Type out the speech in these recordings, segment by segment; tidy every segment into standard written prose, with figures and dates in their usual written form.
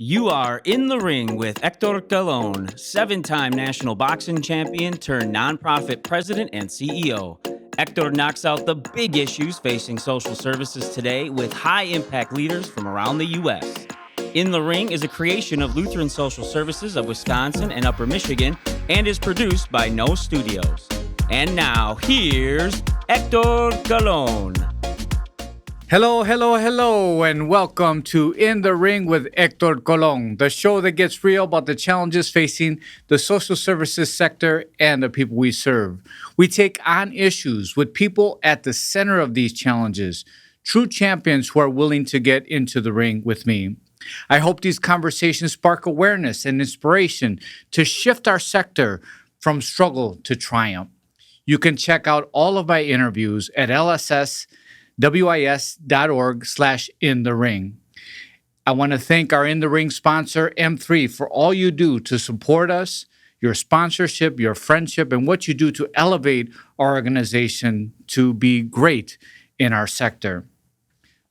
You are in the ring with Hector Galon, 7-time national boxing champion turned nonprofit president and CEO. Hector knocks out the big issues facing social services today with high-impact leaders from around the U.S. In the Ring is a creation of Lutheran Social Services of Wisconsin and Upper Michigan and is produced by No Studios. And now, here's Hector Galon. Hello, hello, hello, and welcome to In the Ring with Hector Colon, the show that gets real about the challenges facing the social services sector and the people we serve. We take on issues with people at the center of these challenges, true champions who are willing to get into the ring with me. I hope these conversations spark awareness and inspiration to shift our sector from struggle to triumph. You can check out all of my interviews at lsswis.org/inthering. I want to thank our In the Ring sponsor, M3, for all you do to support us, your sponsorship, your friendship, and what you do to elevate our organization to be great in our sector.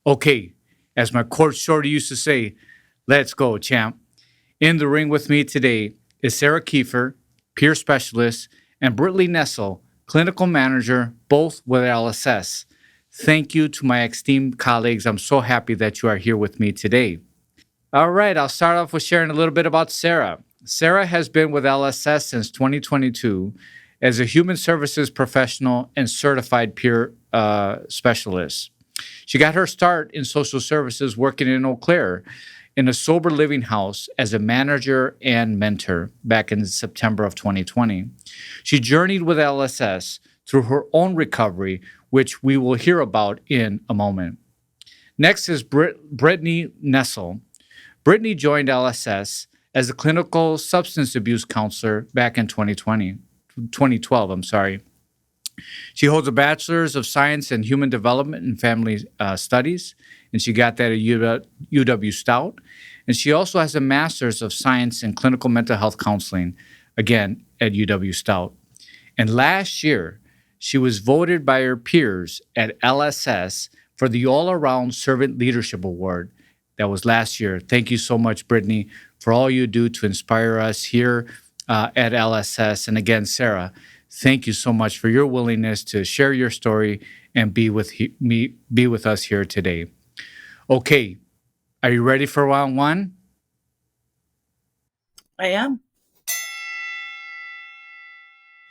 Okay, as my court shorty used to say, let's go, champ. In the ring with me today is Sara Kieffer, peer specialist, and Brittany Nessel, clinical manager, both with LSS. Thank you to my esteemed colleagues. I'm so happy that you are here with me today. All right, I'll start off with sharing a little bit about Sara. Sara has been with LSS since 2022 as a human services professional and certified peer specialist. She got her start in social services working in Eau Claire in a sober living house as a manager and mentor back in September of 2020. She journeyed with LSS through her own recovery, which we will hear about in a moment. Next is Brittany Nessel. Brittany joined LSS as a clinical substance abuse counselor back in 2012. She holds a bachelor's of science in human development and family studies, and she got that at UW Stout. And she also has a master's of science in clinical mental health counseling, again at UW Stout. And last year, she was voted by her peers at LSS for the All-Around Servant Leadership Award. That was last year. Thank you so much, Brittany, for all you do to inspire us here at LSS. And again, Sara, thank you so much for your willingness to share your story and be with us here today. Okay, are you ready for round one? I am.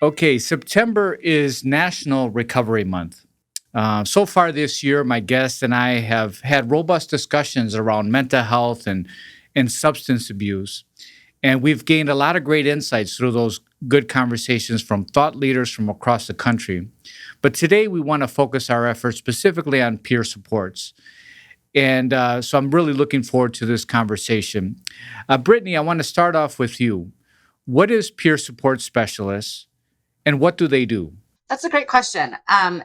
Okay, September is National Recovery Month. So far this year, my guest and I have had robust discussions around mental health and substance abuse. And we've gained a lot of great insights through those good conversations from thought leaders from across the country. But today we want to focus our efforts specifically on peer supports. And so I'm really looking forward to this conversation. Brittany, I want to start off with you. What is peer support specialist? And what do they do? That's a great question.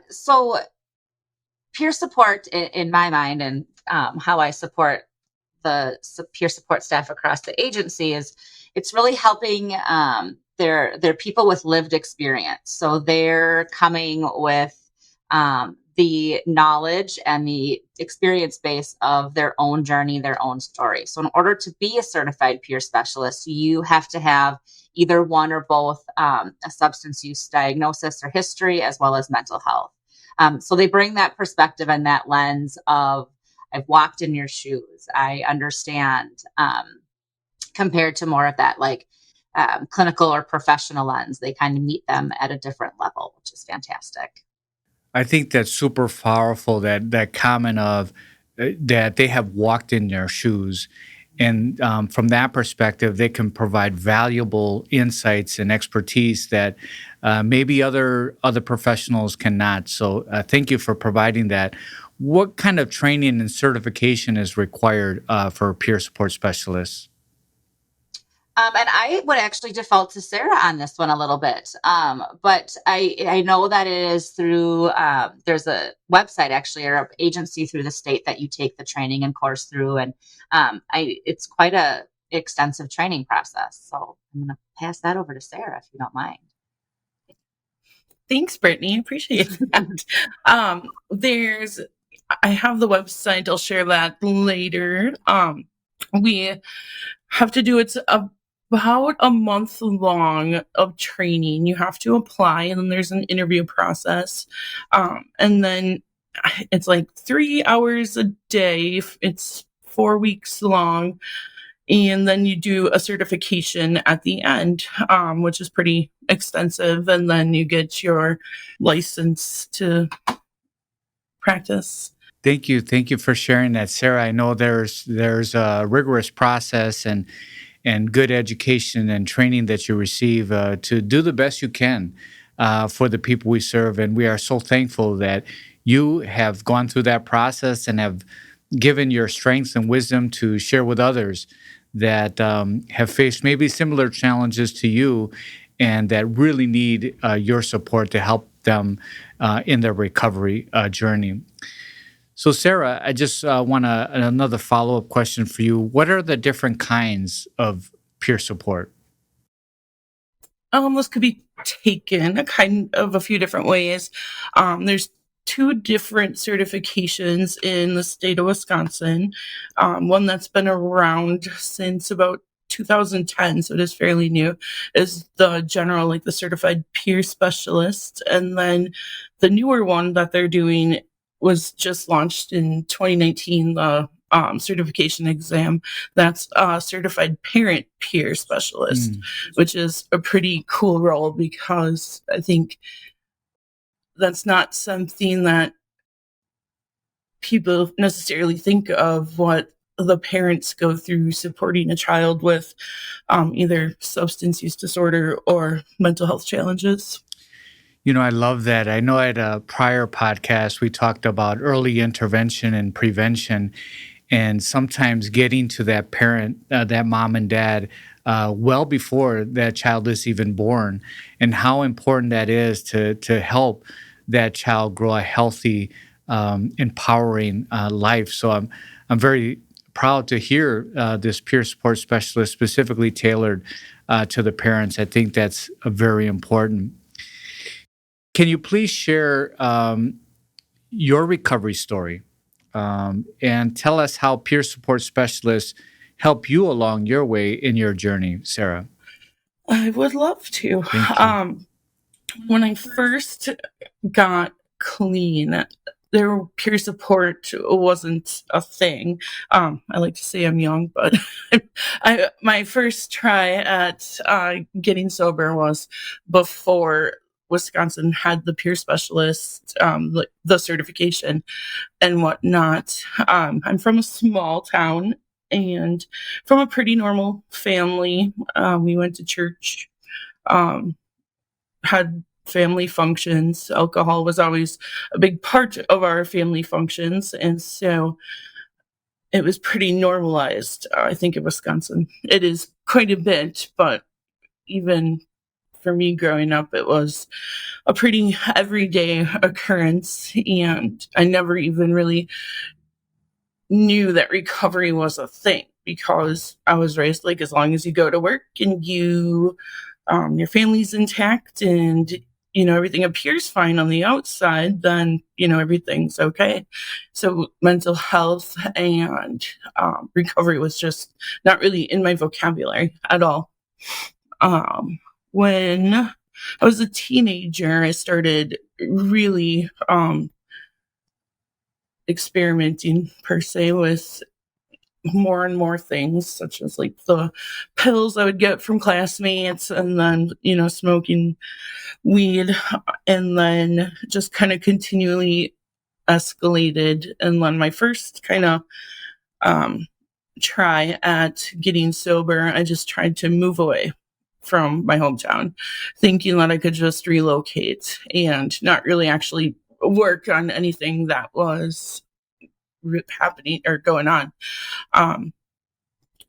So peer support in my mind and how I support the peer support staff across the agency is it's really helping their people with lived experience. So they're coming with the knowledge and the experience base of their own journey, their own story. So in order to be a certified peer specialist, you have to have either one or both a substance use diagnosis or history, as well as mental health. So they bring that perspective and that lens of, I've walked in your shoes. I understand, compared to more of that clinical or professional lens. They kind of meet them at a different level, which is fantastic. I think that's super powerful, that comment of that they have walked in their shoes. And from that perspective, they can provide valuable insights and expertise that maybe other professionals cannot. So thank you for providing that. What kind of training and certification is required for peer support specialists? And I would actually default to Sara on this one a little bit. But I know that it is through, there's a website actually, or an agency through the state that you take the training and course through. And it's quite a extensive training process. So I'm going to pass that over to Sara, if you don't mind. Thanks, Brittany. Appreciate that. I have the website. I'll share that later. We have to do it's about a month long of training. You have to apply, and then there's an interview process, and then it's like 3 hours a day. It's 4 weeks long, and then you do a certification at the end, which is pretty extensive, and then you get your license to practice. Thank you. Thank you for sharing that, Sarah. I know there's a rigorous process and good education and training that you receive to do the best you can for the people we serve. And we are so thankful that you have gone through that process and have given your strengths and wisdom to share with others that have faced maybe similar challenges to you and that really need your support to help them in their recovery journey. So, Sarah, I just want another follow up question for you. What are the different kinds of peer support? This could be taken a kind of a few different ways. There's two different certifications in the state of Wisconsin. One that's been around since about 2010, so it is fairly new, is the general, like the certified peer specialist. And then the newer one that they're doing was just launched in 2019, the certification exam. That's certified parent peer specialist, which is a pretty cool role because I think that's not something that people necessarily think of, what the parents go through supporting a child with either substance use disorder or mental health challenges. You know, I love that. I know at a prior podcast, we talked about early intervention and prevention, and sometimes getting to that parent, that mom and dad, well before that child is even born, and how important that is to help that child grow a healthy, empowering life. So I'm very proud to hear this peer support specialist specifically tailored to the parents. I think that's very important. Can you please share your recovery story and tell us how peer support specialists help you along your way in your journey, Sarah? I would love to. Thank you. When I first got clean, their peer support wasn't a thing. I like to say I'm young, but my first try at getting sober was before Wisconsin had the peer specialist, the certification and whatnot. I'm from a small town and from a pretty normal family. We went to church, had family functions. Alcohol was always a big part of our family functions. And so it was pretty normalized, I think, in Wisconsin. It is quite a bit, but even for me growing up, it was a pretty everyday occurrence. And I never even really knew that recovery was a thing because I was raised like, as long as you go to work and you your family's intact and everything appears fine on the outside, then everything's okay. So mental health and recovery was just not really in my vocabulary at all. When I was a teenager, I started really experimenting per se with more and more things, such as like the pills I would get from classmates, and then smoking weed, and then just kind of continually escalated. And then my first kind of try at getting sober, I just tried to move away from my hometown, thinking that I could just relocate and not really actually work on anything that was happening or going on.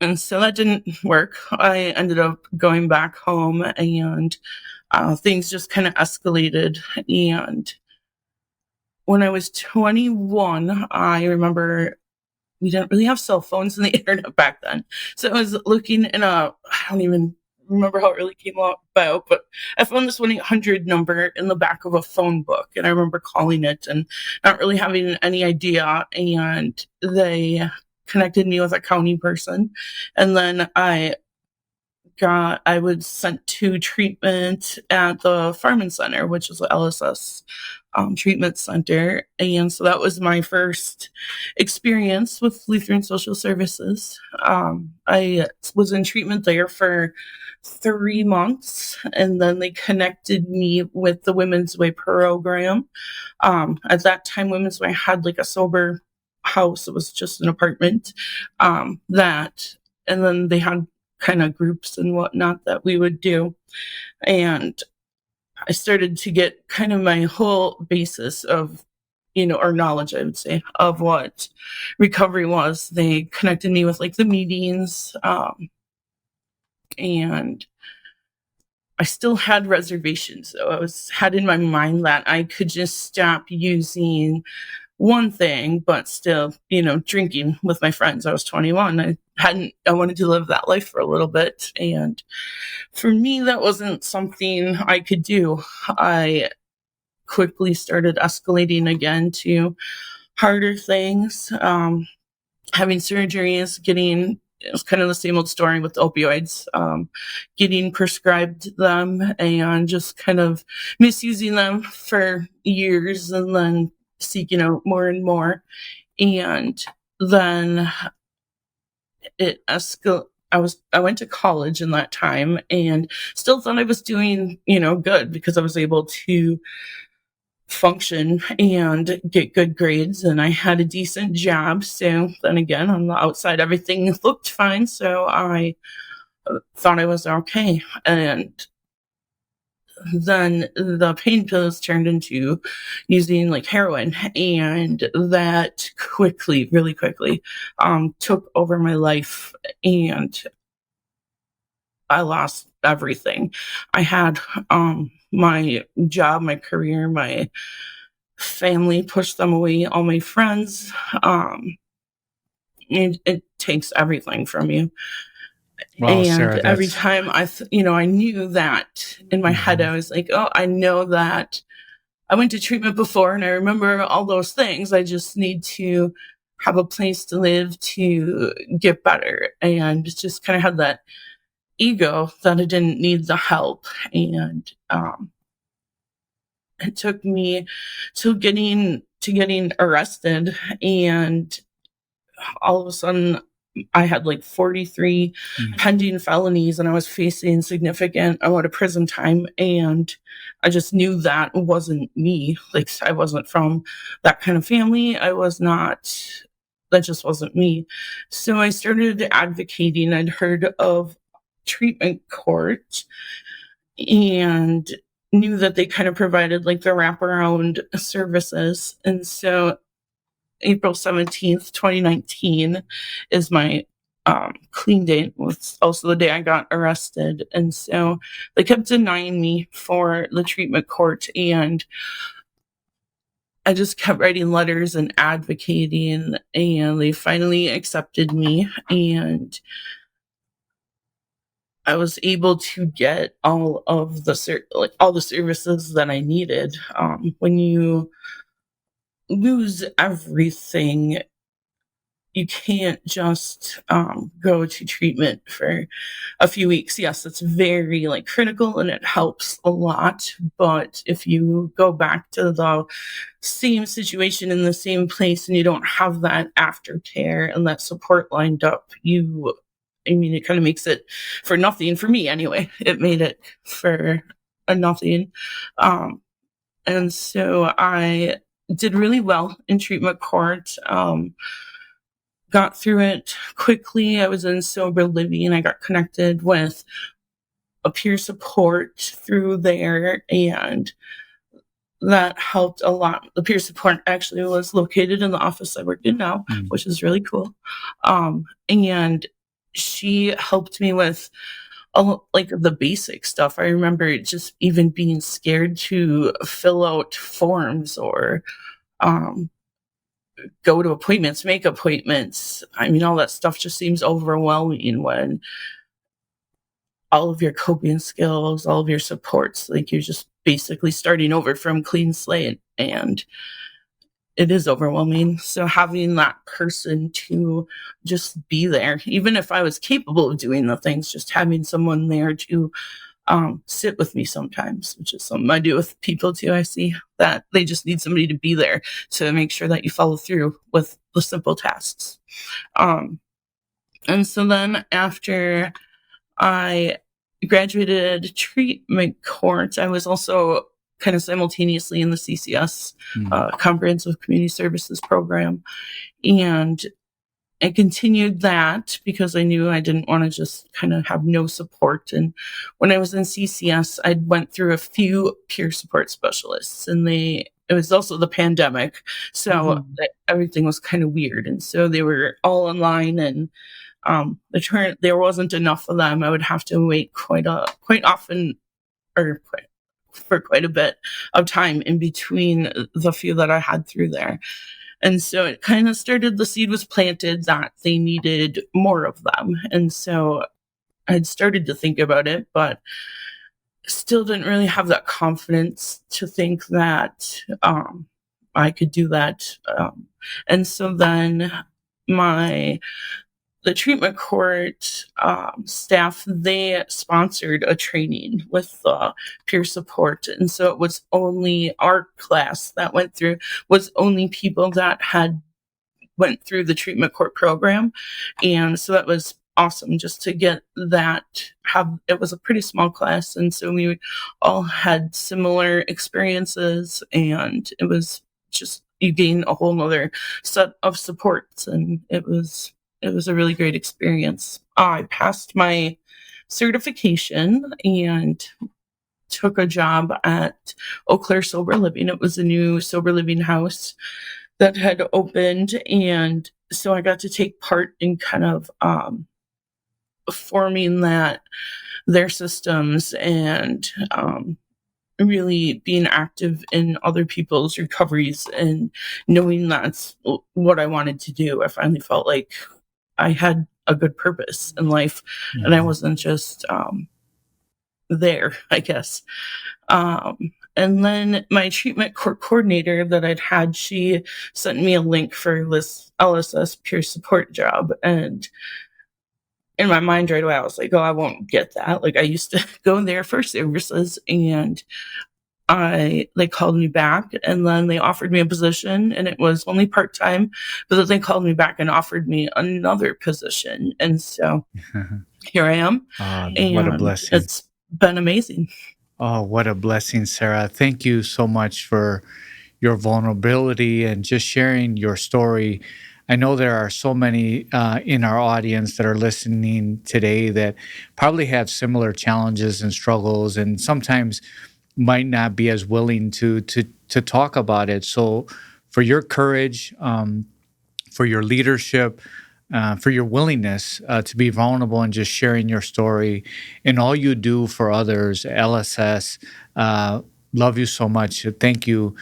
And so that didn't work. I ended up going back home, and things just kind of escalated. And when I was 21, I remember we didn't really have cell phones and the internet back then. So I was looking in I don't even remember how it really came about, but I found this 1-800 number in the back of a phone book. And I remember calling it and not really having any idea. And they connected me with a county person. And then I was sent to treatment at the Farming Center, which is the LSS treatment center. And so that was my first experience with Lutheran Social Services. I was in treatment there for 3 months, and then they connected me with the Women's Way program. At that time, Women's Way had like a sober house. It was just an apartment. And then they had kind of groups and whatnot that we would do. And I started to get kind of my whole basis of, or knowledge, I would say, of what recovery was. They connected me with like the meetings, and I still had reservations. So had in my mind that I could just stop using one thing, but still, drinking with my friends. I was 21. I wanted to live that life for a little bit. And for me, that wasn't something I could do. I quickly started escalating again to harder things, having surgeries, it was kind of the same old story with opioids, getting prescribed them and just kind of misusing them for years and then seeking out more and more. And then it escalated. I went to college in that time and still thought I was doing, good because I was able to function and get good grades, and I had a decent job. So then again, on the outside, everything looked fine. So I thought I was okay. And then the pain pills turned into using like heroin, and that really quickly, took over my life, and I lost everything. I had, my job, my career, my family, pushed them away, all my friends. It takes everything from you. Wow, And Sara, every that's time I knew that in my head, I was like, oh, I know that I went to treatment before and I remember all those things. I just need to have a place to live to get better. And just kind of had that ego that I didn't need the help. And it took me to getting arrested, and all of a sudden I had like 43 pending felonies, and I was facing significant amount of prison time. And I just knew that wasn't me. Like, I wasn't from that kind of family. That just wasn't me. So I started advocating. I'd heard of treatment court and knew that they kind of provided like the wraparound services. And so April 17th, 2019 is my clean date. Was also the day I got arrested. And so they kept denying me for the treatment court, and I just kept writing letters and advocating, and they finally accepted me, and I was able to get all of the all the services that I needed. When you lose everything, you can't just go to treatment for a few weeks. Yes, it's very like critical and it helps a lot. But if you go back to the same situation in the same place and you don't have that aftercare and that support lined up, it kind of makes it for nothing. For me anyway, it made it for a nothing. And so I did really well in treatment court. Got through it quickly. I was in sober living. I got connected with a peer support through there, and that helped a lot. The peer support actually was located in the office I work in now, which is really cool. And she helped me with like the basic stuff. I remember just even being scared to fill out forms or go to appointments, make appointments. I mean, all that stuff just seems overwhelming when all of your coping skills, all of your supports, like you're just basically starting over from clean slate. And it is overwhelming. So having that person to just be there, even if I was capable of doing the things, just having someone there to sit with me sometimes, which is something I do with people too. I see that they just need somebody to be there to make sure that you follow through with the simple tasks. And so then after I graduated treatment court, I was also kind of simultaneously in the CCS, Comprehensive Community Services Program. And I continued that because I knew I didn't want to just kind of have no support. And when I was in CCS, I went through a few peer support specialists, and it was also the pandemic. So everything was kind of weird. And so they were all online, and there wasn't enough of them. I would have to wait quite often, or for quite a bit of time in between the few that I had through there. And so it kind of started, the seed was planted that they needed more of them. And so I'd started to think about it, but still didn't really have that confidence to think that I could do that. And so then the treatment court staff, they sponsored a training with peer support. And so it was only our class that went through, was only people that had went through the treatment court program. And so that was awesome just to get that. It was a pretty small class. And so we all had similar experiences, and it was just, you gain a whole nother set of supports. And it was a really great experience. I passed my certification and took a job at Eau Claire Sober Living. It was a new sober living house that had opened. And so I got to take part in kind of forming their systems and really being active in other people's recoveries and knowing that's what I wanted to do. I finally felt like I had a good purpose in life, and I wasn't just there, I guess. And then my treatment court coordinator that I'd had, she sent me a link for this LSS peer support job. And in my mind right away, I was like, oh, I won't get that. Like, I used to go there for services, and they called me back, and then they offered me a position, and it was only part-time, but then they called me back and offered me another position. And so here I am. What a blessing. It's been amazing. Oh, what a blessing, Sara. Thank you so much for your vulnerability and just sharing your story. I know there are so many in our audience that are listening today that probably have similar challenges and struggles, and sometimes might not be as willing to talk about it. So for your courage, for your leadership, for your willingness to be vulnerable and just sharing your story and all you do for others, LSS, love you so much. Thank you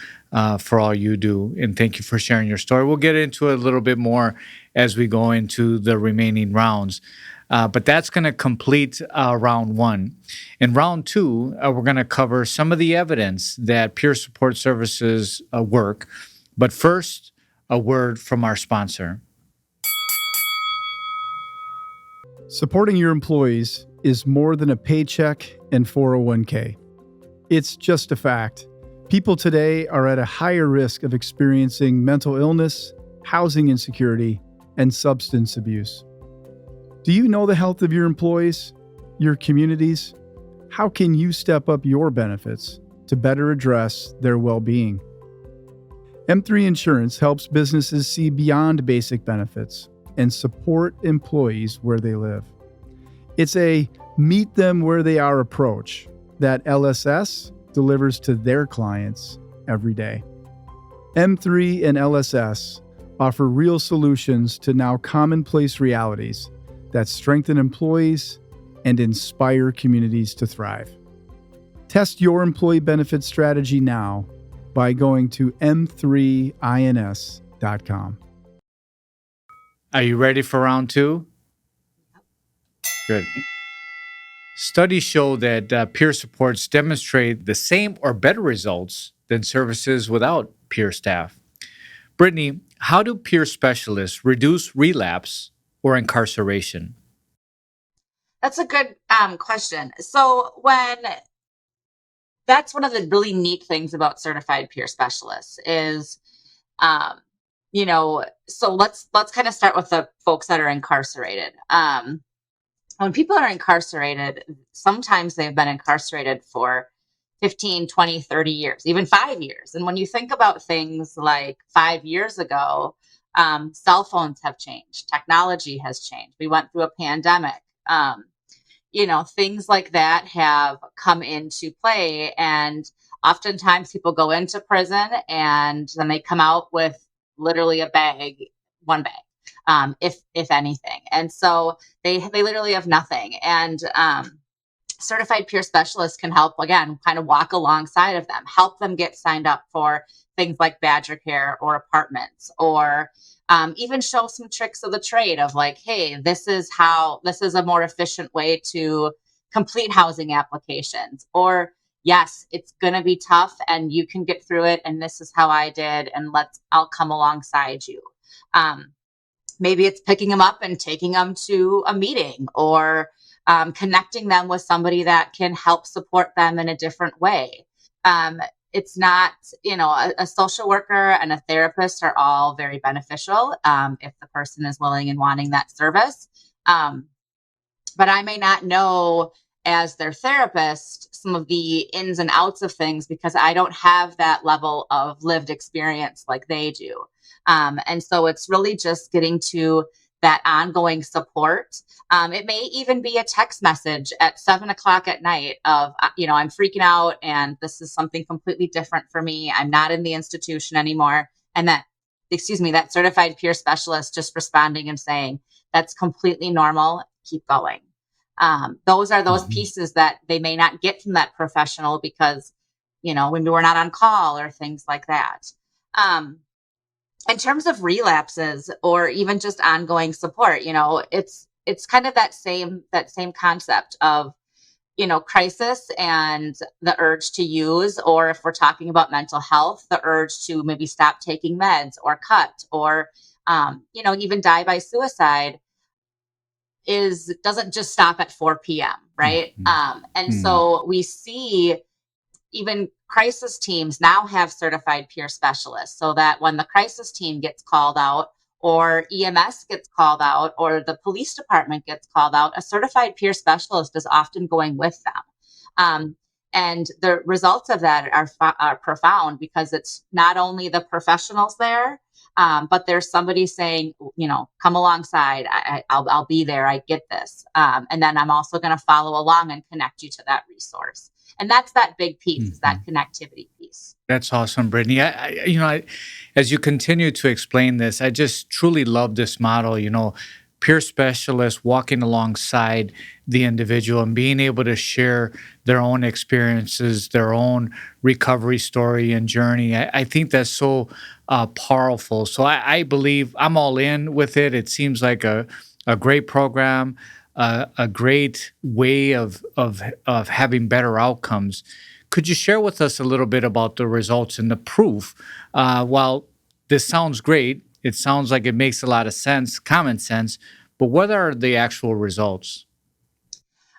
for all you do, and thank you for sharing your story. We'll get into it a little bit more as we go into the remaining rounds. But that's going to complete round one. In round two, we're going to cover some of the evidence that peer support services work. But first, a word from our sponsor. Supporting your employees is more than a paycheck and 401k. It's just a fact. People today are at a higher risk of experiencing mental illness, housing insecurity, and substance abuse. Do you know the health of your employees, your communities? How can you step up your benefits to better address their well-being? M3 Insurance helps businesses see beyond basic benefits and support employees where they live. It's a meet them where they are approach that LSS delivers to their clients every day. M3 and LSS offer real solutions to now commonplace realities that strengthen employees and inspire communities to thrive. Test your employee benefit strategy now by going to m3ins.com. Are you ready for round two? Good. Studies show that peer supports demonstrate the same or better results than services without peer staff. Brittany, how do peer specialists reduce relapse or incarceration? That's a good question. So when that's one of the really neat things about certified peer specialists is, um, so let's kind of start with the folks that are incarcerated. When people are incarcerated, sometimes they've been incarcerated for 15, 20, 30 years, even 5 years. And when you think about things like 5 years ago, cell phones have changed, technology has changed. We went through a pandemic. Things like that have come into play. And oftentimes people go into prison and then they come out with literally one bag, if anything. And so they literally have nothing. And certified peer specialists can help, again, kind of walk alongside of them, help them get signed up for things like Badger Care or apartments, or even show some tricks of the trade of like, hey, this is a more efficient way to complete housing applications. Or, yes, it's going to be tough and you can get through it. And this is how I did. And I'll come alongside you. Maybe it's picking them up and taking them to a meeting, or connecting them with somebody that can help support them in a different way. It's not, a social worker and a therapist are all very beneficial if the person is willing and wanting that service. But I may not know, as their therapist, some of the ins and outs of things because I don't have that level of lived experience like they do. And so it's really just getting to that ongoing support. It may even be a text message at 7 o'clock at night of, I'm freaking out and this is something completely different for me. I'm not in the institution anymore. And that certified peer specialist just responding and saying, that's completely normal. Keep going. Those are those pieces that they may not get from that professional because, when we're not on call or things like that. In terms of relapses or even just ongoing support, it's kind of that same concept of, crisis and the urge to use, or if we're talking about mental health, the urge to maybe stop taking meds or cut, or, even die by suicide doesn't just stop at 4 p.m. Right. And so we see even crisis teams now have certified peer specialists, so that when the crisis team gets called out, or EMS gets called out, or the police department gets called out, a certified peer specialist is often going with them. And the results of that are profound, because it's not only the professionals there, but there's somebody saying, come alongside. I'll be there. I get this. And then I'm also going to follow along and connect you to that resource. And that's that big piece, that connectivity piece. That's awesome, Brittany. As you continue to explain this, I just truly love this model. Peer specialists walking alongside the individual and being able to share their own experiences, their own recovery story and journey. I think that's so powerful. So I believe I'm all in with it. It seems like a great program, a great way of having better outcomes. Could you share with us a little bit about the results and the proof? While this sounds great, it sounds like it makes a lot of sense, common sense, but what are the actual results?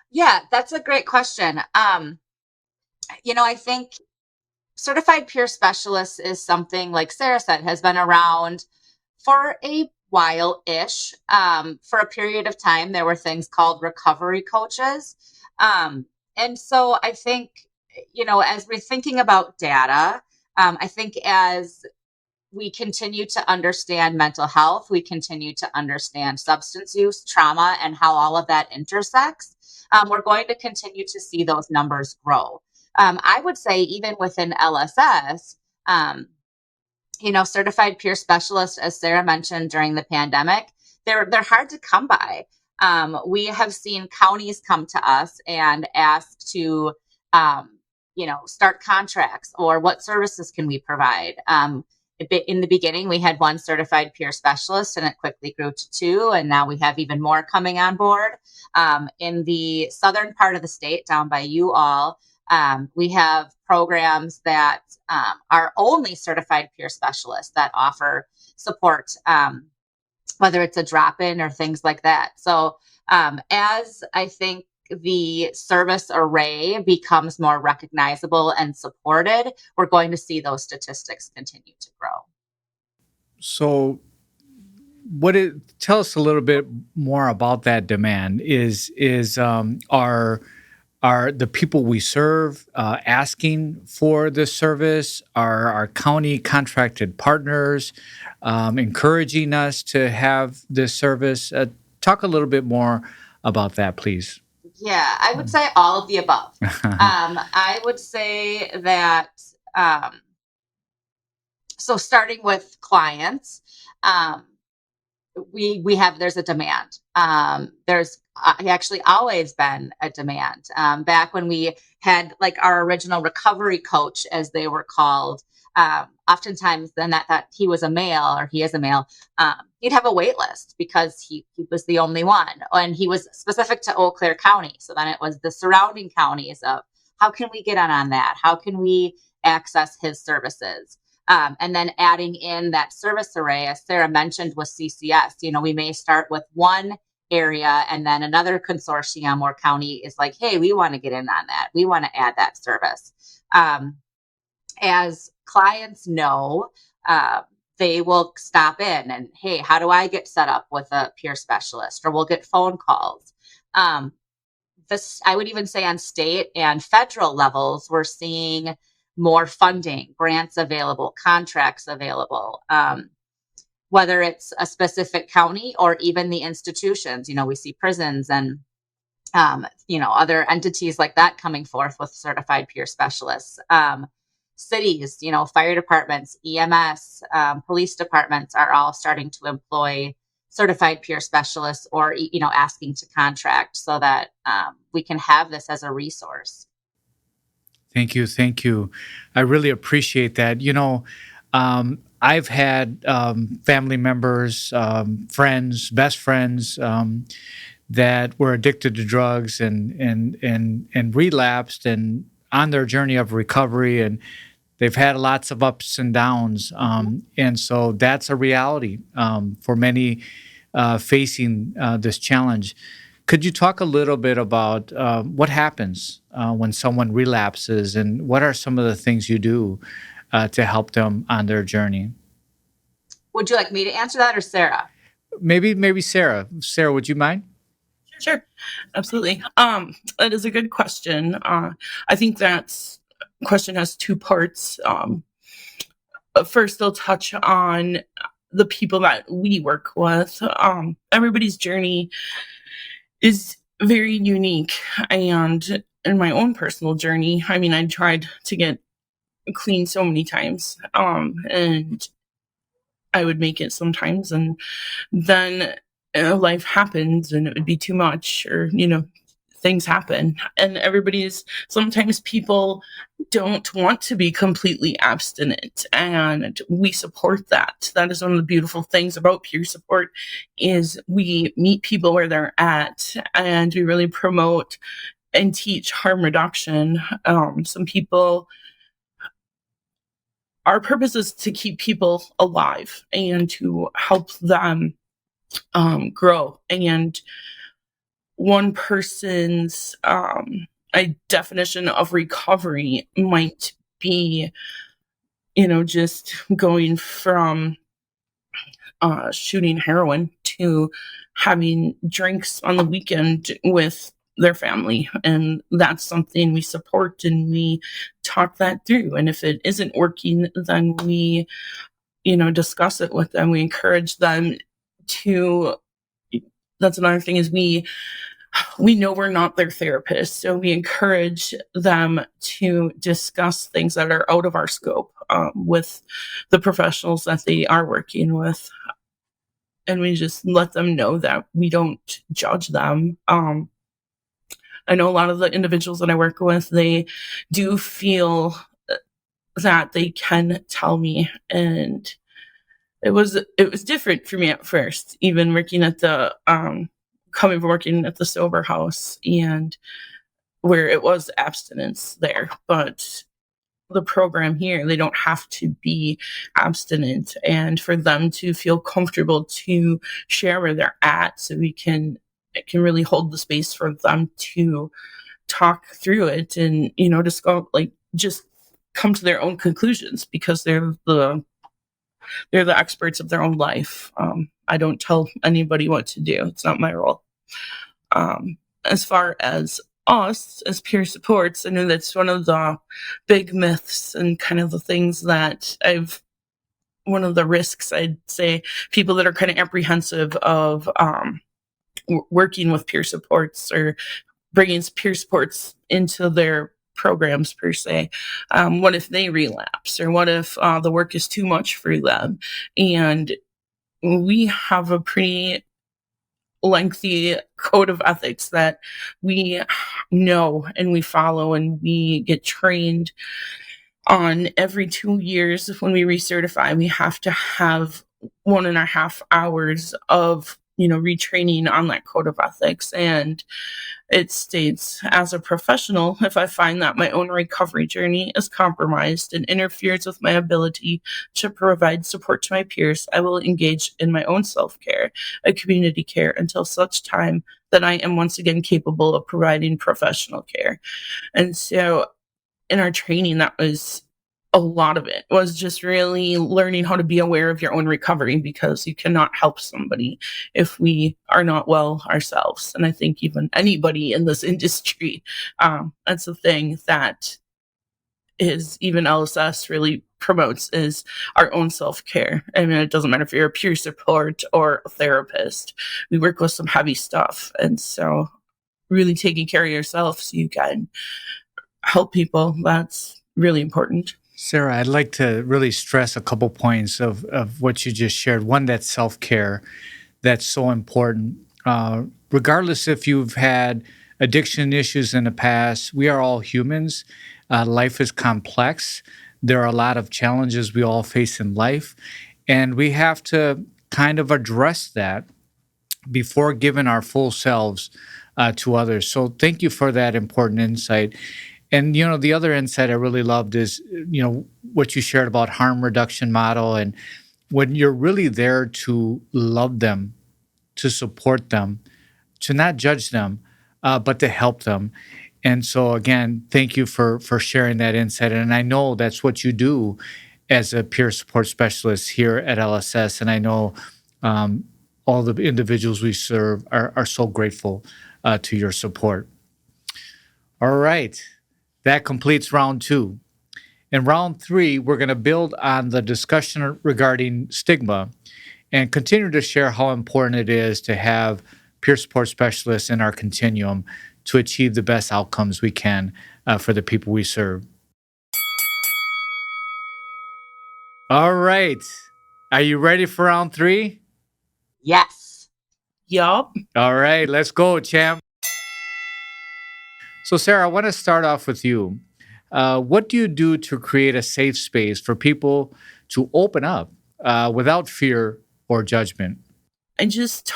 Yeah, that's a great question. I think certified peer specialists is something, like Sara said, has been around for a while-ish. For a period of time, there were things called recovery coaches. And so I think, as we're thinking about data, I think as we continue to understand mental health, we continue to understand substance use, trauma, and how all of that intersects, we're going to continue to see those numbers grow. I would say even within LSS, certified peer specialists, as Sara mentioned during the pandemic, they're hard to come by. We have seen counties come to us and ask to, start contracts, or what services can we provide. In the beginning, we had one certified peer specialist, and it quickly grew to 2, and now we have even more coming on board. In the southern part of the state, down by you all, We have programs that are only certified peer specialists that offer support, whether it's a drop-in or things like that. So as I think the service array becomes more recognizable and supported, we're going to see those statistics continue to grow. So tell us a little bit more about that demand. Are the people we serve asking for this service? Are our county contracted partners encouraging us to have this service? Talk a little bit more about that, please. Yeah, I would say all of the above. I would say that, so starting with clients, there's a demand. There's actually always been a demand. Back when we had like our original recovery coach, as they were called, oftentimes then that he was a male, or he is a male, he'd have a wait list because he was the only one, and he was specific to Eau Claire County. So then it was the surrounding counties of how can we get on that? How can we access his services? And then adding in that service array, as Sara mentioned with CCS, we may start with one area and then another consortium or county is like, hey, we want to get in on that. We want to add that service. As clients know, they will stop in and, hey, how do I get set up with a peer specialist? Or we'll get phone calls. I would even say on state and federal levels, we're seeing more funding, grants available, contracts available, whether it's a specific county or even the institutions. We see prisons and, other entities like that coming forth with certified peer specialists. Cities, fire departments, EMS, police departments are all starting to employ certified peer specialists or, asking to contract so that we can have this as a resource. Thank you. Thank you. I really appreciate that. I've had family members, friends, best friends that were addicted to drugs and relapsed and on their journey of recovery, and they've had lots of ups and downs. And so that's a reality for many facing this challenge. Could you talk a little bit about what happens when someone relapses, and what are some of the things you do to help them on their journey? Would you like me to answer that, or Sara? Maybe Sara. Sara, would you mind? Sure. Absolutely. That is a good question. I think that question has two parts. First, I'll touch on the people that we work with. Everybody's journey is very unique. And in my own personal journey, I tried to get clean so many times. And I would make it sometimes, and then life happens and it would be too much, or, things happen. And sometimes people don't want to be completely abstinent, and we support that. That is one of the beautiful things about peer support, is we meet people where they're at, and we really promote and teach harm reduction. Some people, our purpose is to keep people alive and to help them grow. And one person's a definition of recovery might be, just going from shooting heroin to having drinks on the weekend with their family. And that's something we support, and we talk that through. And if it isn't working, then we, discuss it with them. We encourage them to, that's another thing, is we know we're not their therapist. So we encourage them to discuss things that are out of our scope with the professionals that they are working with. And we just let them know that we don't judge them. I know a lot of the individuals that I work with, they do feel that they can tell me. And it was different for me at first, even working at the, coming from working at the sober house. And where it was abstinence there, but the program here, they don't have to be abstinent, and for them to feel comfortable to share where they're at, so it can really hold the space for them to talk through it and, just come to their own conclusions, because they're the experts of their own life. I don't tell anybody what to do. It's not my role. As far as us as peer supports, I know that's one of the big myths and kind of the things that one of the risks, I'd say, people that are kind of apprehensive of working with peer supports or bringing peer supports into their programs per se. What if they relapse, or what if the work is too much for them? And we have a pretty lengthy code of ethics that we know and we follow, and we get trained on every 2 years. When we recertify, we have to have 1.5 hours of retraining on that code of ethics. And it states, as a professional, if I find that my own recovery journey is compromised and interferes with my ability to provide support to my peers, I will engage in my own self-care, a community care, until such time that I am once again capable of providing professional care. And so in our training, that was a lot of it was just really learning how to be aware of your own recovery, because you cannot help somebody if we are not well ourselves. And I think even anybody in this industry, that's the thing that is even LSS really promotes, is our own self-care. I mean, it doesn't matter if you're a peer support or a therapist. We work with some heavy stuff. And so really taking care of yourself so you can help people, that's really important. Sara, I'd like to really stress a couple points of what you just shared. One, that self-care, that's so important. Regardless if you've had addiction issues in the past, we are all humans. Life is complex. There are a lot of challenges we all face in life, and we have to kind of address that before giving our full selves to others. So thank you for that important insight. And, the other insight I really loved is, what you shared about harm reduction model. And when you're really there to love them, to support them, to not judge them, but to help them. And so, again, thank you for sharing that insight. And I know that's what you do as a peer support specialist here at LSS. And I know all the individuals we serve are so grateful to your support. All right. That completes round 2. In round 3, we're going to build on the discussion regarding stigma and continue to share how important it is to have peer support specialists in our continuum to achieve the best outcomes we can for the people we serve. All right. Are you ready for round 3? Yes. Yup. All right. Let's go, champ. So, Sara, I want to start off with you. What do you do to create a safe space for people to open up without fear or judgment? I just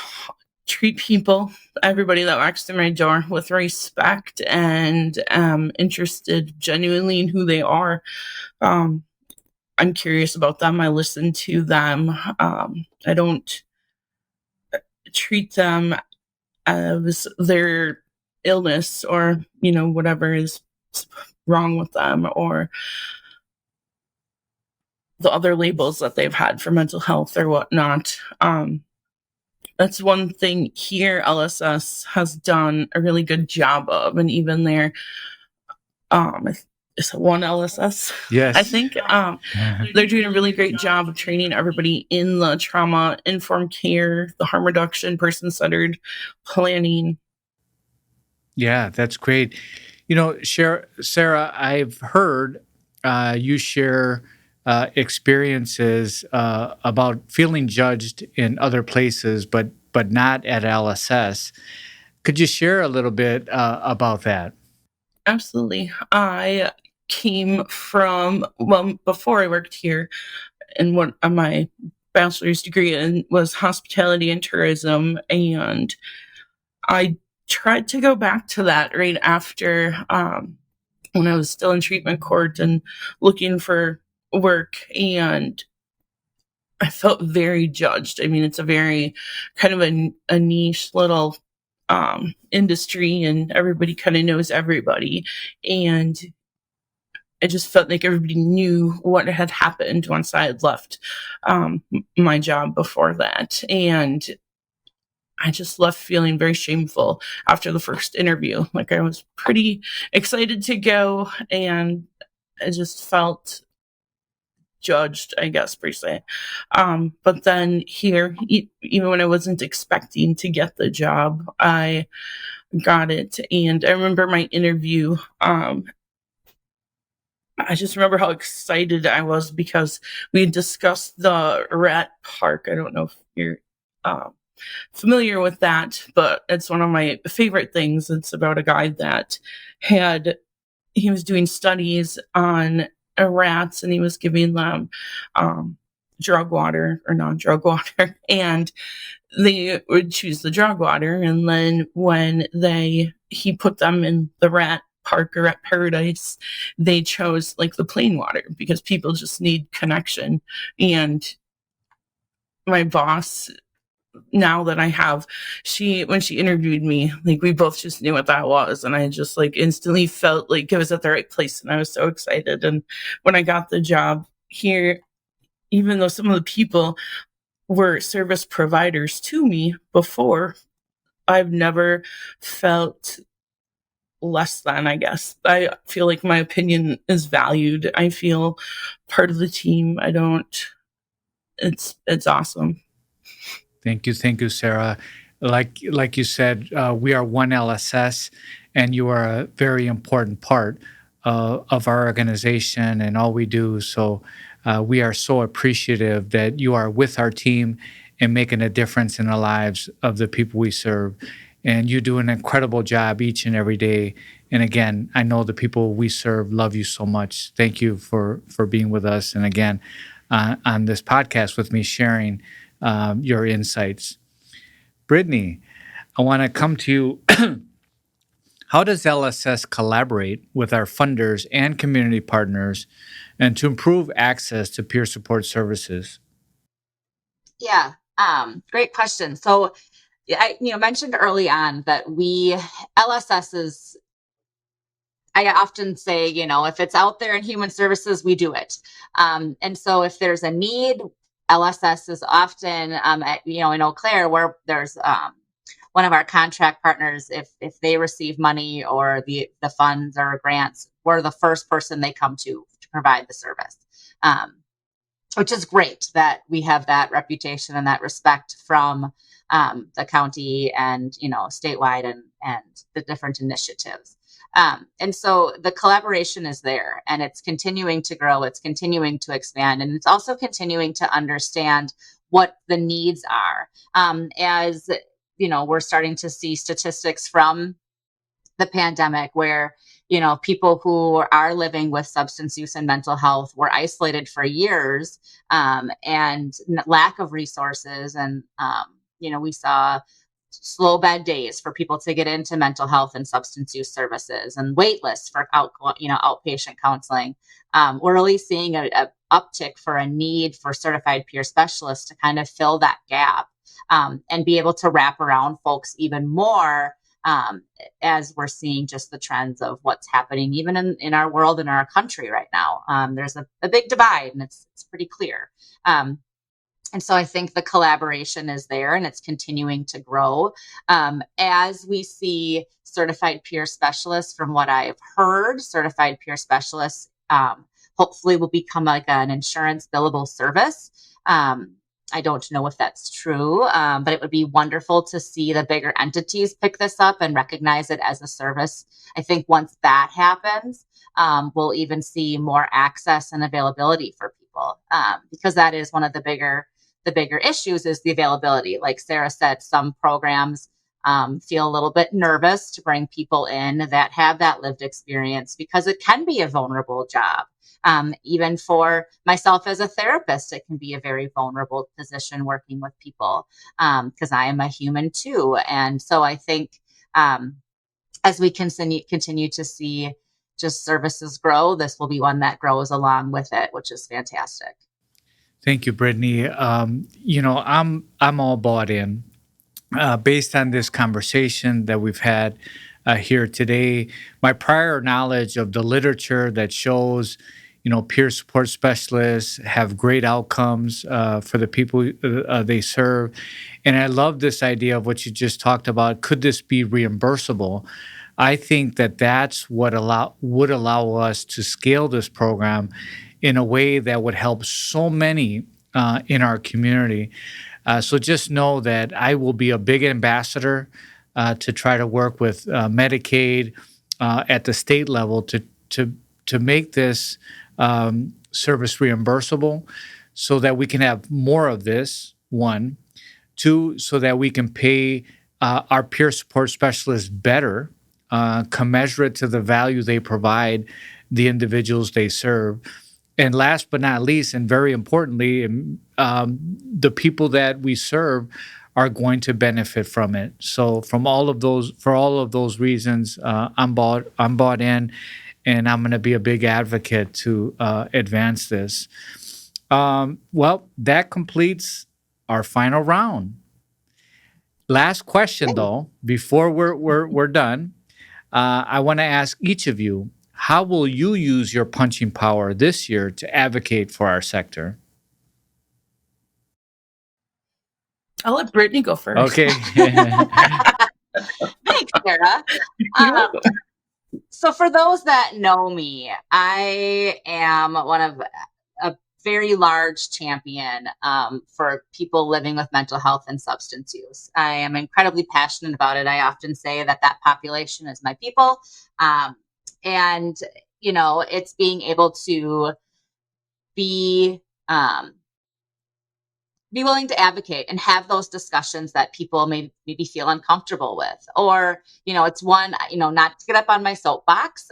treat people, everybody that walks through my door, with respect and interested genuinely in who they are. I'm curious about them. I listen to them. I don't treat them as their illness or, whatever is wrong with them, or the other labels that they've had for mental health or whatnot. That's one thing here LSS has done a really good job of, and even their it's one LSS. Yes. I think they're doing a really great job of training everybody in the trauma informed care, the harm reduction, person-centered planning. Yeah, that's great. Sara, I've heard you share experiences about feeling judged in other places, but not at LSS. Could you share a little bit about that? Absolutely. I came from, before I worked here, and what my bachelor's degree in was hospitality and tourism, and I tried to go back to that right after when I was still in treatment court and looking for work, and I felt very judged. I mean, it's a very kind of a niche little industry, and everybody kind of knows everybody. And I just felt like everybody knew what had happened once I had left my job before that. And I just left feeling very shameful after the first interview. Like, I was pretty excited to go, and I just felt judged, I guess, per se. But then here, even when I wasn't expecting to get the job, I got it. And I remember my interview. I just remember how excited I was because we had discussed the rat park. I don't know if you're familiar with that, but it's one of my favorite things. It's about a guy that he was doing studies on rats, and he was giving them drug water or non-drug water, and they would choose the drug water. And then when he put them in the rat park or rat paradise, they chose like the plain water because people just need connection. And my boss, now that I have, when she interviewed me, like, we both just knew what that was. And I just like instantly felt like I was at the right place, and I was so excited. And when I got the job here, even though some of the people were service providers to me before, I've never felt less than, I guess. I feel like my opinion is valued. I feel part of the team. It's awesome. Thank you, Sara. Like you said, we are one LSS, and you are a very important part of our organization and all we do. So we are so appreciative that you are with our team and making a difference in the lives of the people we serve. And you do an incredible job each and every day. And again, I know the people we serve love you so much. Thank you for being with us. And again, on this podcast with me, sharing your insights. Brittany, I want to come to you. How does LSS collaborate with our funders and community partners and to improve access to peer support services? Yeah, great question. So I mentioned early on that LSS is, I often say, if it's out there in human services, we do it. And so if there's a need, LSS is often, in Eau Claire, where there's one of our contract partners, if they receive money or the funds or grants, we're the first person they come to provide the service, which is great that we have that reputation and that respect from the county and, statewide and the different initiatives. And so the collaboration is there, and it's continuing to grow. It's continuing to expand, and it's also continuing to understand what the needs are. As we're starting to see statistics from the pandemic where, people who are living with substance use and mental health were isolated for years, and lack of resources. And, we saw slow bed days for people to get into mental health and substance use services, and wait lists for outpatient counseling. We're really seeing a uptick for a need for certified peer specialists to kind of fill that gap, and be able to wrap around folks even more, as we're seeing just the trends of what's happening even in our world and our country right now. There's a big divide, and it's pretty clear. And so I think the collaboration is there, and it's continuing to grow. As we see certified peer specialists, from what I've heard, certified peer specialists hopefully will become like an insurance billable service. I don't know if that's true, but it would be wonderful to see the bigger entities pick this up and recognize it as a service. I think once that happens, we'll even see more access and availability for people, because that is one of the bigger issues is the availability. Like Sara said, some programs feel a little bit nervous to bring people in that have that lived experience, because it can be a vulnerable job. Even for myself as a therapist, it can be a very vulnerable position working with people, because I am a human too. And so I think as we continue to see just services grow, this will be one that grows along with it, which is fantastic. Thank you, Brittany. I'm all bought in. Based on this conversation that we've had here today, my prior knowledge of the literature that shows, peer support specialists have great outcomes for the people they serve. And I love this idea of what you just talked about. Could this be reimbursable? I think that that's what would allow us to scale this program in a way that would help so many in our community. So just know that I will be a big ambassador to try to work with Medicaid at the state level to make this service reimbursable, so that we can have more of this. One, two, so that we can pay our peer support specialists better, commensurate to the value they provide the individuals they serve. And last but not least, and very importantly, the people that we serve are going to benefit from it. So, for all of those reasons, I'm bought in, and I'm going to be a big advocate to advance this. Well, that completes our final round. Last question, though, before we're done, I want to ask each of you: how will you use your punching power this year to advocate for our sector? I'll let Brittany go first. Okay. Thanks, Sara. So for those that know me, I am one of a very large champion for people living with mental health and substance use. I am incredibly passionate about it. I often say that population is my people. And, it's being able to be willing to advocate and have those discussions that people maybe feel uncomfortable with, or, it's one, not to get up on my soapbox,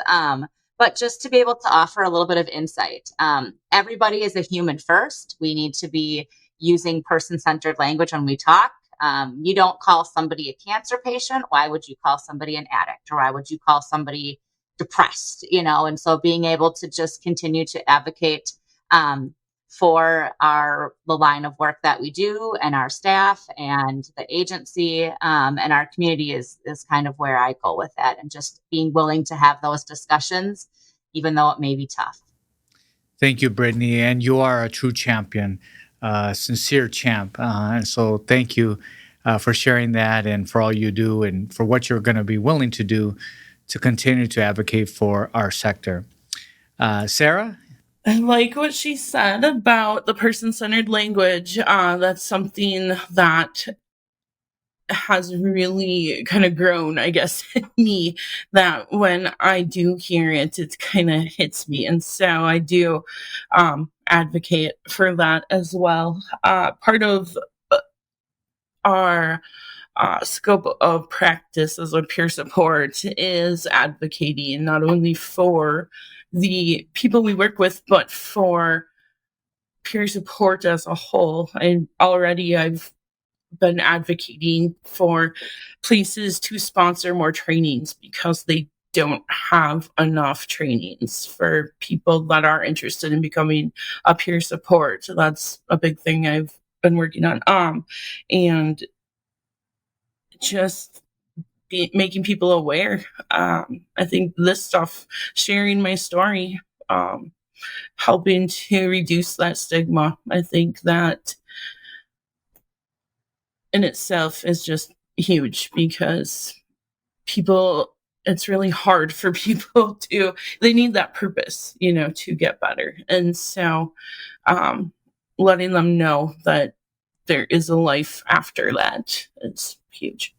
but just to be able to offer a little bit of insight. Everybody is a human first. We need to be using person-centered language when we talk. You don't call somebody a cancer patient. Why would you call somebody an addict? Or why would you call somebody depressed? And so being able to just continue to advocate for the line of work that we do, and our staff and the agency and our community is kind of where I go with that, and just being willing to have those discussions, even though it may be tough. Thank you, Brittany. And you are a true champion, sincere champ. And so thank you for sharing that, and for all you do, and for what you're going to be willing to do to continue to advocate for our sector. Sara? I like what she said about the person-centered language. That's something that has really kind of grown, I guess, in me, that when I do hear it, it kind of hits me. And so I do advocate for that as well. Part of our scope of practice as a peer support is advocating not only for the people we work with, but for peer support as a whole. And already I've been advocating for places to sponsor more trainings, because they don't have enough trainings for people that are interested in becoming a peer support. So that's a big thing I've been working on. And just making people aware. I think this stuff, sharing my story, helping to reduce that stigma, I think that in itself is just huge, because it's really hard for people they need that purpose, to get better. And so letting them know that there is a life after that is huge.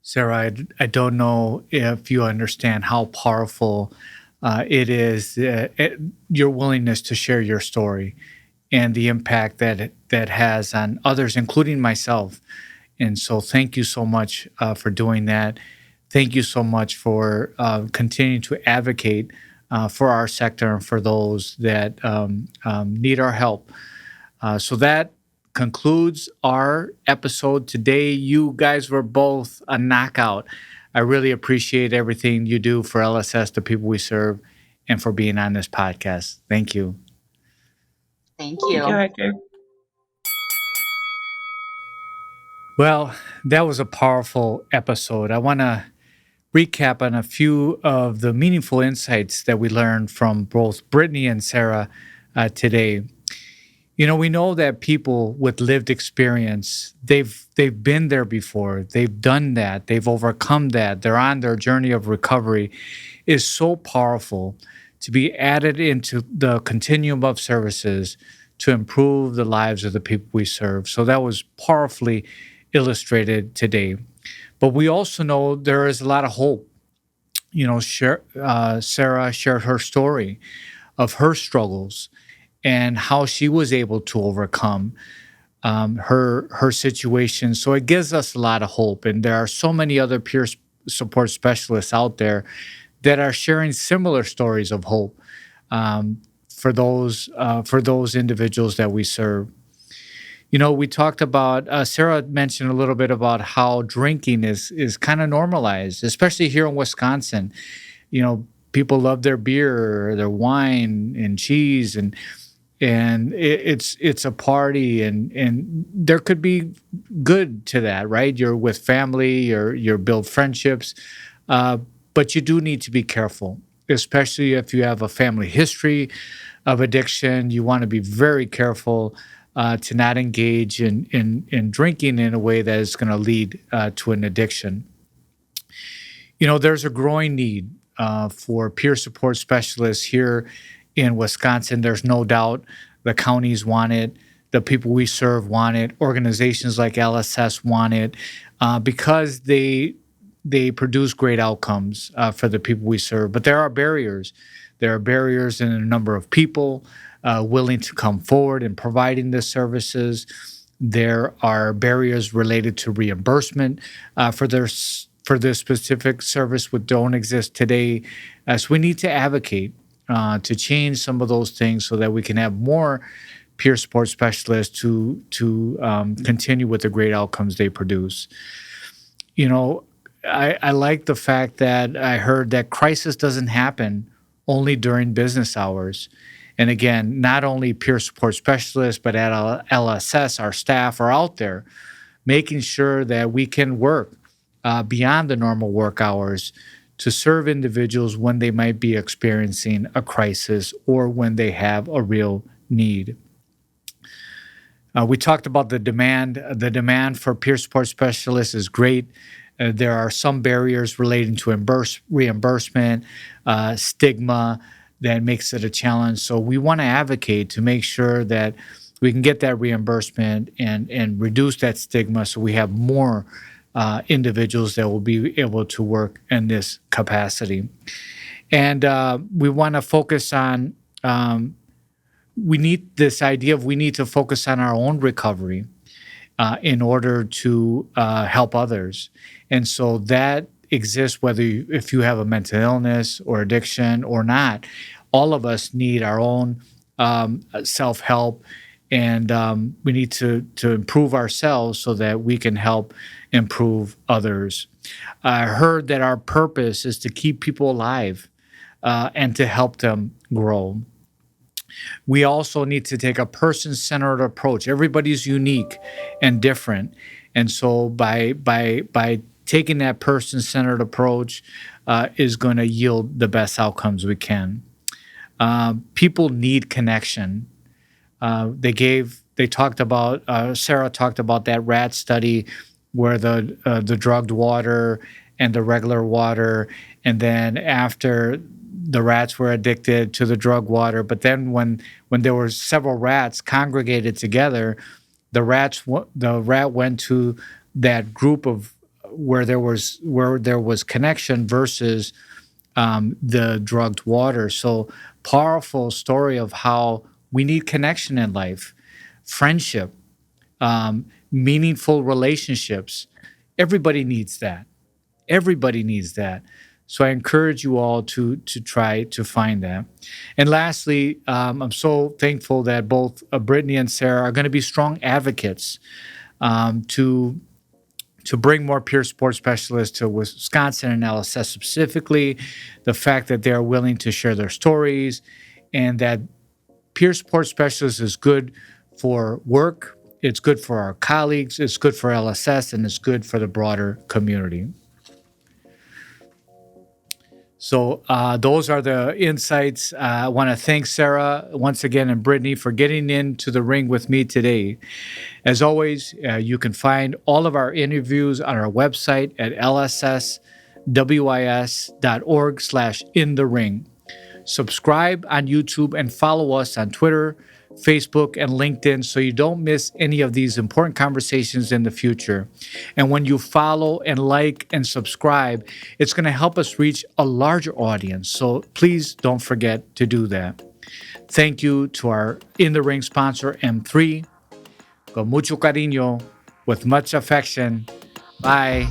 Sara, I don't know if you understand how powerful it is, your willingness to share your story, and the impact that has on others, including myself. And so thank you so much for doing that. Thank you so much for continuing to advocate for our sector and for those that need our help. So that concludes our episode today. You guys were both a knockout. I really appreciate everything you do for LSS, the people we serve, and for being on this podcast. Thank you. Thank Thank you, you. Hector. Well, that was a powerful episode. I want to recap on a few of the meaningful insights that we learned from both Brittany and Sara today. You know, we know that people with lived experience, they've been there before. They've done that. They've overcome that. They're on their journey of recovery. Is so powerful to be added into the continuum of services to improve the lives of the people we serve. So that was powerfully illustrated today. But we also know there is a lot of hope. You know, Sara shared her story of her struggles and how she was able to overcome her situation. So it gives us a lot of hope. And there are so many other peer support specialists out there that are sharing similar stories of hope for those individuals that we serve. You know, we talked about Sara mentioned a little bit about how drinking is kind of normalized, especially here in Wisconsin. You know, people love their beer, their wine, and cheese, and it's a party, and there could be good to that, right? You're with family, you're build friendships, but you do need to be careful, especially if you have a family history of addiction. You want to be very careful to not engage in drinking in a way that is going to lead to an addiction. You know, there's a growing need for peer support specialists here in Wisconsin. There's no doubt the counties want it. The people we serve want it. Organizations like LSS want it because they produce great outcomes for the people we serve. But there are barriers. There are barriers in a number of people willing to come forward and providing the services. There are barriers related to reimbursement for this specific service which don't exist today. So we need to advocate to change some of those things so that we can have more peer support specialists to continue with the great outcomes they produce. You know, I like the fact that I heard that crisis doesn't happen only during business hours. And again, not only peer support specialists, but at LSS, our staff are out there making sure that we can work beyond the normal work hours to serve individuals when they might be experiencing a crisis or when they have a real need. We talked about the demand. The demand for peer support specialists is great. There are some barriers relating to reimbursement, stigma that makes it a challenge. So we want to advocate to make sure that we can get that reimbursement and reduce that stigma so we have more individuals that will be able to work in this capacity. And we want to focus on, we need to focus on our own recovery in order to help others. And so that exists if you have a mental illness or addiction or not. All of us need our own self-help, and we need to improve ourselves so that we can help improve others. I heard that our purpose is to keep people alive and to help them grow. We also need to take a person-centered approach. Everybody's unique and different. And so by taking that person-centered approach is going to yield the best outcomes we can. People need connection. They talked about, Sara talked about that rat study where the drugged water and the regular water, and then after the rats were addicted to the drug water, but then when there were several rats congregated together, the rat went to that group of where there was connection versus the drugged water. So powerful story of how we need connection in life, friendship, meaningful relationships. Everybody needs that. Everybody needs that. So I encourage you all to try to find that. And lastly, I'm so thankful that both Brittany and Sara are going to be strong advocates to to bring more peer support specialists to Wisconsin and LSS specifically, the fact that they're willing to share their stories, and that peer support specialists is good for work, it's good for our colleagues, it's good for LSS, and it's good for the broader community. So those are the insights. I want to thank Sara once again and Brittany for getting into the ring with me today. As always, you can find all of our interviews on our website at lsswis.org/inthering. Subscribe on YouTube and follow us on Twitter, Facebook, and LinkedIn so you don't miss any of these important conversations in the future. And when you follow and like and subscribe, it's going to help us reach a larger audience. So please don't forget to do that. Thank you to our In the Ring sponsor, M3. Con mucho cariño, with much affection. Bye.